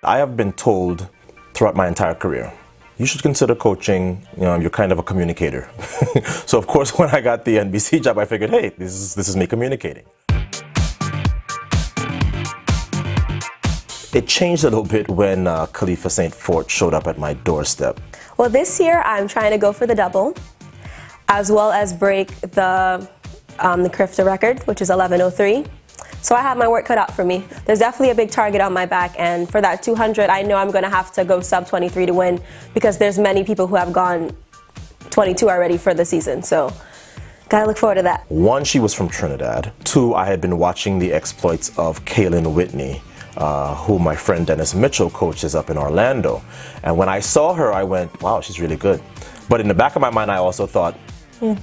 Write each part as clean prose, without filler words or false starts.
I have been told throughout my entire career, you should consider coaching. You're kind of a communicator. So of course, when I got the NBC job, I figured, hey, this is me communicating. It changed a little bit when Khalifa St. Fort showed up at my doorstep. Well, this year I'm trying to go for the double, as well as break the Carifta record, which is 11:03. So I have my work cut out for me. There's definitely a big target on my back, and for that 200, I know I'm going to have to go sub 23 to win, because there's many people who have gone 22 already for the season. So gotta look forward to that. One, she was from Trinidad. Two, I had been watching the exploits of Kaylin Whitney, who my friend Dennis Mitchell coaches up in Orlando. And when I saw her, I went, wow, she's really good. But in the back of my mind, I also thought,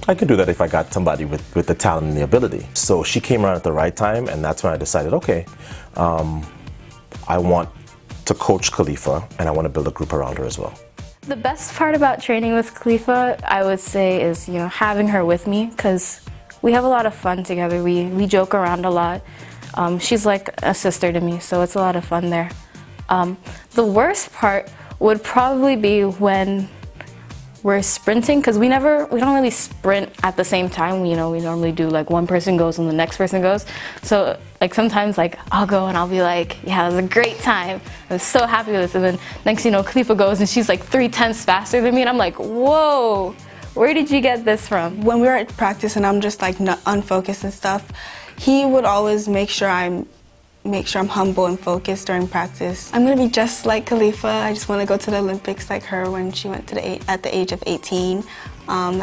I could do that if I got somebody with the talent and the ability. So she came around at the right time, and that's when I decided, okay, I want to coach Khalifa, and I want to build a group around her as well. The best part about training with Khalifa, I would say, is having her with me, because we have a lot of fun together. We joke around a lot. She's like a sister to me, so it's a lot of fun there. The worst part would probably be when we're sprinting, because we don't really sprint at the same time. We normally do like one person goes and the next person goes. So like sometimes like I'll go and I'll be like, yeah, it was a great time. I was so happy with this. And then next Khalifa goes and she's like 3/10 faster than me, and I'm like, whoa, where did you get this from? When we were at practice and I'm just like unfocused and stuff, he would always make sure I'm humble and focused during practice. I'm gonna be just like Khalifa. I just want to go to the Olympics like her when she went to at the age of 18.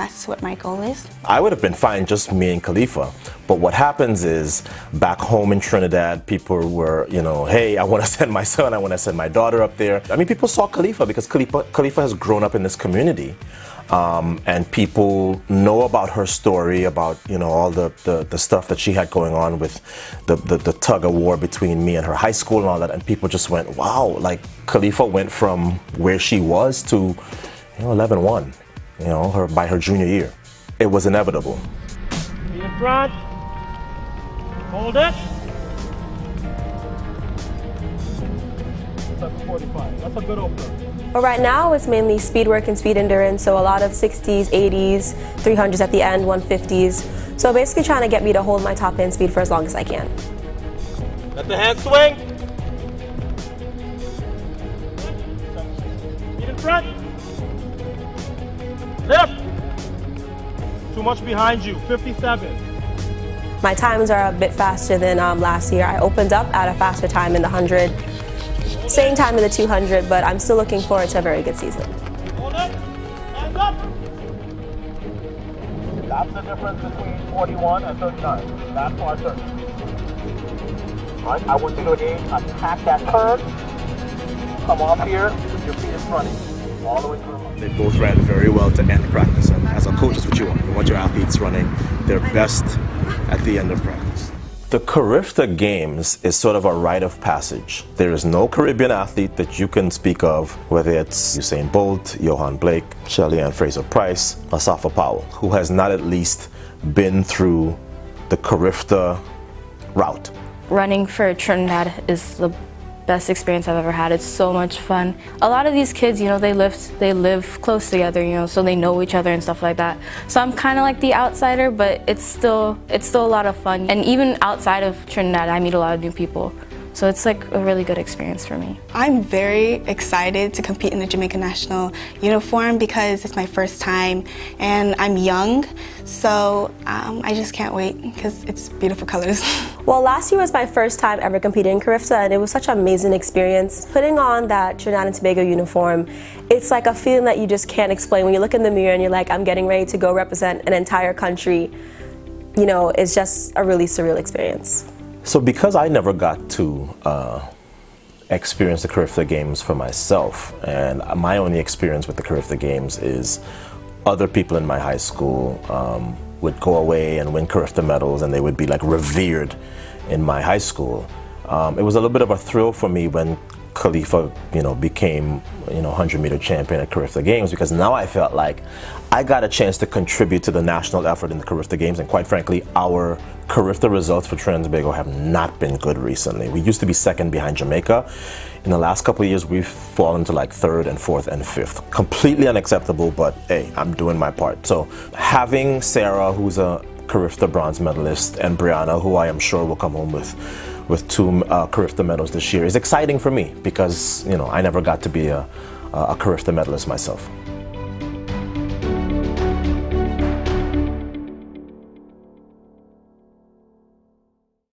That's what my goal is. I would have been fine just me and Khalifa, but what happens is back home in Trinidad, people were, hey, I want to send my son, I want to send my daughter up there. I mean, people saw Khalifa because Khalifa has grown up in this community. And people know about her story, about all the stuff that she had going on with the tug of war between me and her high school and all that, and people just went, wow, like Khalifa went from where she was to 11-1, by her junior year. It was inevitable. Be in front, hold it. 7:45. That's a good opener. But right now it's mainly speed work and speed endurance, so a lot of 60s, 80s, 300s at the end, 150s. So basically trying to get me to hold my top end speed for as long as I can. Let the hand swing. Feet in front. Lift. Too much behind you, 57. My times are a bit faster than last year. I opened up at a faster time in the 100. Same time in the 200, but I'm still looking forward to a very good season. Hold it. Hands up. That's the difference between 41 and 39. That's our turn. All right, I want you to again attack that curve. Come off here with your feet in front of you, all the way through. They both ran very well to end practice, and as a coach, that's what you want. You want your athletes running their best at the end of practice. The Carifta Games is sort of a rite of passage. There is no Caribbean athlete that you can speak of, whether it's Usain Bolt, Johan Blake, Shelly-Ann Fraser-Price, Asafa Powell, who has not at least been through the Carifta route. Running for Trinidad is the best experience I've ever had. It's so much fun. A lot of these kids, they live close together, so they know each other and stuff like that. So I'm kind of like the outsider, but it's still a lot of fun. And even outside of Trinidad, I meet a lot of new people. So it's like a really good experience for me. I'm very excited to compete in the Jamaica national uniform because it's my first time and I'm young. So I just can't wait because it's beautiful colors. Well, last year was my first time ever competing in Carifta, and it was such an amazing experience. Putting on that Trinidad and Tobago uniform, it's like a feeling that you just can't explain. When you look in the mirror and you're like, I'm getting ready to go represent an entire country, it's just a really surreal experience. So because I never got to experience the Carifta Games for myself, and my only experience with the Carifta Games is other people in my high school would go away and win Carifta medals, and they would be like revered in my high school. It was a little bit of a thrill for me when Khalifa, became, 100-meter champion at Carifta Games, because now I felt like I got a chance to contribute to the national effort in the Carifta Games, and quite frankly, our Carifta results for Trinidad and Tobago have not been good recently. We used to be second behind Jamaica. In the last couple of years, we've fallen to like third and fourth and fifth. Completely unacceptable, but hey, I'm doing my part. So having Sarah, who's a Carifta bronze medalist, and Brianna, who I am sure will come home with 2 Carifta medals this year, is exciting for me, because I never got to be a Carifta medalist myself.